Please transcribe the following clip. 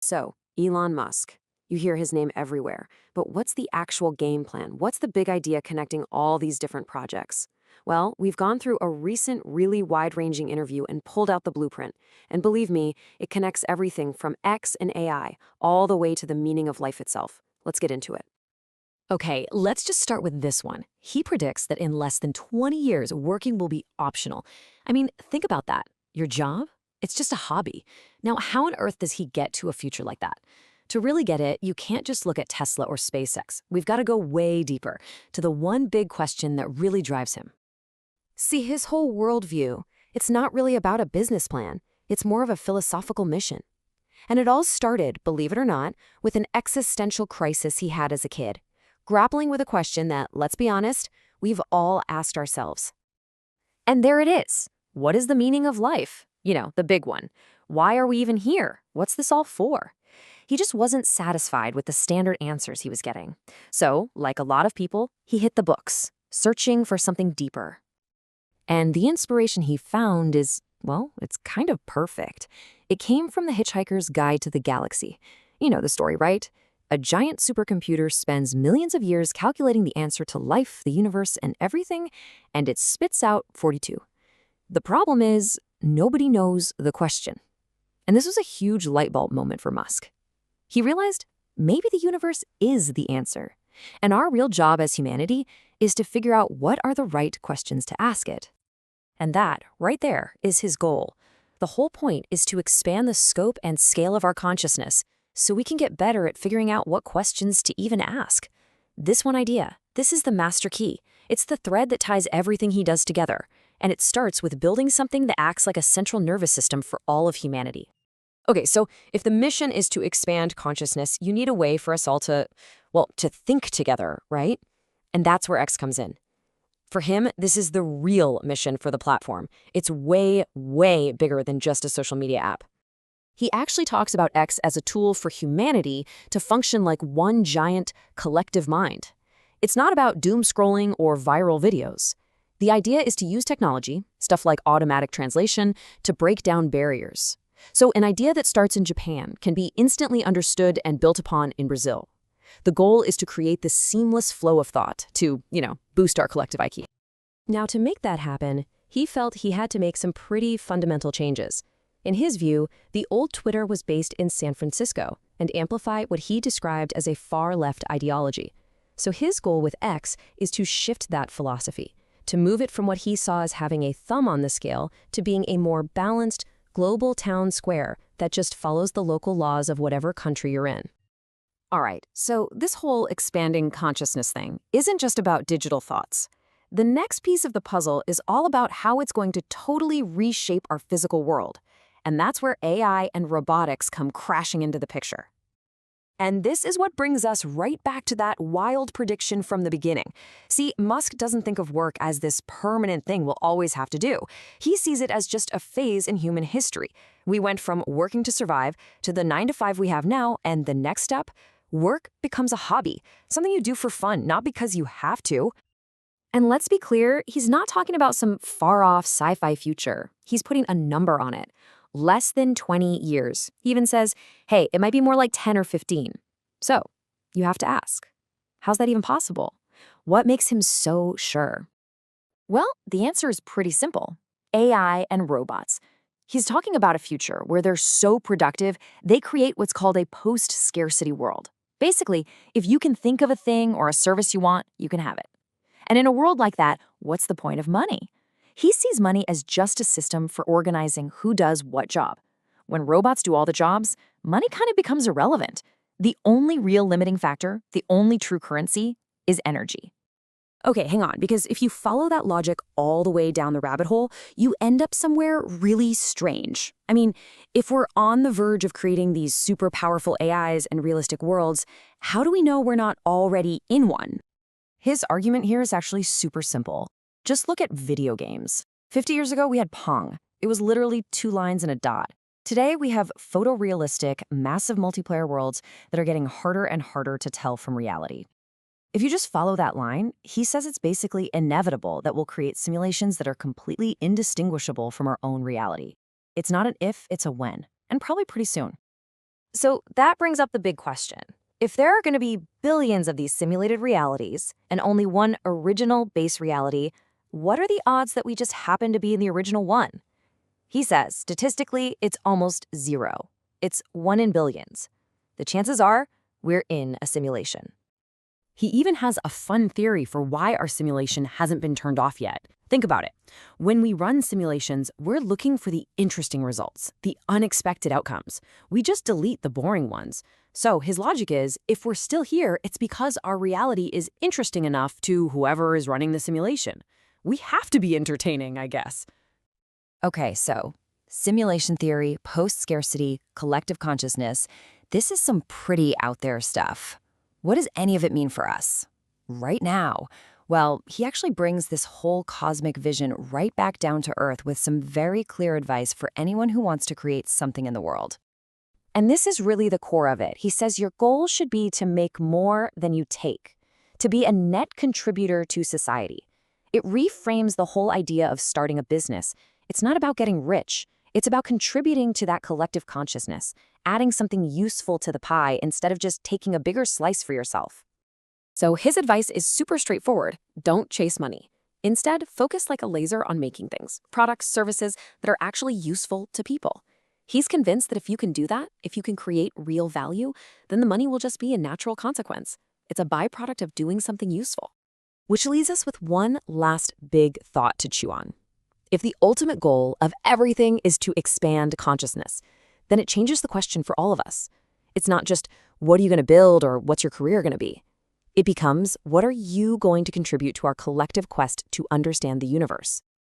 So, Elon Musk. You hear his name everywhere. But what's the actual game plan? What's the big idea connecting all these different projects? Well, we've gone through a recent, really wide ranging interview and pulled out the blueprint. And believe me, it connects everything from X and AI all the way to the meaning of life itself. Let's get into it. Okay, let's just start with this one. He predicts that in less than 20 years, working will be optional. I mean, think about that. Your job? It's just a hobby. Now, how on earth does he get to a future like that? To really get it, you can't just look at Tesla or SpaceX. We've got to go way deeper, to the one big question that really drives him. See, his whole worldview, it's not really about a business plan. It's more of a philosophical mission. And it all started, believe it or not, with an existential crisis he had as a kid, grappling with a question that, let's be honest, we've all asked ourselves. And there it is. What is the meaning of life? You know, the big one. Why are we even here? What's this all for? He just wasn't satisfied with the standard answers he was getting. So, like a lot of people, he hit the books, searching for something deeper. And the inspiration he found is, well, it's kind of perfect. It came from The Hitchhiker's Guide to the Galaxy. You know the story, right? A giant supercomputer spends millions of years calculating the answer to life, the universe, and everything, and it spits out 42. The problem is, nobody knows the question. And this was a huge light bulb moment for Musk. He realized maybe the universe is the answer, and our real job as humanity is to figure out what are the right questions to ask it. And that, right there, is his goal. The whole point is to expand the scope and scale of our consciousness so we can get better at figuring out what questions to even ask. This one idea, this is the master key. It's the thread that ties everything he does together, and it starts with building something that acts like a central nervous system for all of humanity. Okay, so if the mission is to expand consciousness, you need a way for us all to, well, to think together, right? And that's where X comes in. For him, this is the real mission for the platform. It's way, way bigger than just a social media app. He actually talks about X as a tool for humanity to function like one giant collective mind. It's not about doom scrolling or viral videos. The idea is to use technology, stuff like automatic translation, to break down barriers. So an idea that starts in Japan can be instantly understood and built upon in Brazil. The goal is to create this seamless flow of thought to, boost our collective IQ. Now, to make that happen, he felt he had to make some pretty fundamental changes. In his view, the old Twitter was based in San Francisco and amplified what he described as a far-left ideology. So his goal with X is to shift that philosophy, to move it from what he saw as having a thumb on the scale to being a more balanced, global town square that just follows the local laws of whatever country you're in. All right, so this whole expanding consciousness thing isn't just about digital thoughts. The next piece of the puzzle is all about how it's going to totally reshape our physical world. And that's where AI and robotics come crashing into the picture. And this is what brings us right back to that wild prediction from the beginning. See, Musk doesn't think of work as this permanent thing we'll always have to do. He sees it as just a phase in human history. We went from working to survive to the 9-to-5 we have now, and the next step, work becomes a hobby, something you do for fun, not because you have to. And let's be clear, he's not talking about some far-off sci-fi future. He's putting a number on it. Less than 20 years. He even says, hey, it might be more like 10 or 15. So, you have to ask, how's that even possible? What makes him so sure? Well, the answer is pretty simple. AI and robots. He's talking about a future where they're so productive, they create what's called a post-scarcity world. Basically, if you can think of a thing or a service you want, you can have it. And in a world like that, what's the point of money? He sees money as just a system for organizing who does what job. When robots do all the jobs, money kind of becomes irrelevant. The only real limiting factor, the only true currency, is energy. Okay, hang on, because if you follow that logic all the way down the rabbit hole, you end up somewhere really strange. I mean, if we're on the verge of creating these super powerful AIs and realistic worlds, how do we know we're not already in one? His argument here is actually super simple. Just look at video games. 50 years ago, we had Pong. It was literally 2 lines and a dot. Today, we have photorealistic, massive multiplayer worlds that are getting harder and harder to tell from reality. If you just follow that line, he says it's basically inevitable that we'll create simulations that are completely indistinguishable from our own reality. It's not an if, it's a when, and probably pretty soon. So that brings up the big question. If there are going to be billions of these simulated realities and only one original base reality, what are the odds that we just happen to be in the original one? He says, statistically, it's almost zero. It's 1 in billions. The chances are we're in a simulation. He even has a fun theory for why our simulation hasn't been turned off yet. Think about it. When we run simulations, we're looking for the interesting results, the unexpected outcomes. We just delete the boring ones. So his logic is, if we're still here, it's because our reality is interesting enough to whoever is running the simulation. We have to be entertaining, I guess. Okay, so simulation theory, post-scarcity, collective consciousness, this is some pretty out there stuff. What does any of it mean for us? Right now? Well, he actually brings this whole cosmic vision right back down to Earth with some very clear advice for anyone who wants to create something in the world. And this is really the core of it. He says your goal should be to make more than you take, to be a net contributor to society. It reframes the whole idea of starting a business. It's not about getting rich. It's about contributing to that collective consciousness, adding something useful to the pie instead of just taking a bigger slice for yourself. So his advice is super straightforward. Don't chase money. Instead, focus like a laser on making things, products, services that are actually useful to people. He's convinced that if you can do that, if you can create real value, then the money will just be a natural consequence. It's a byproduct of doing something useful. Which leaves us with one last big thought to chew on. If the ultimate goal of everything is to expand consciousness, then it changes the question for all of us. It's not just, what are you going to build or what's your career going to be? It becomes, what are you going to contribute to our collective quest to understand the universe?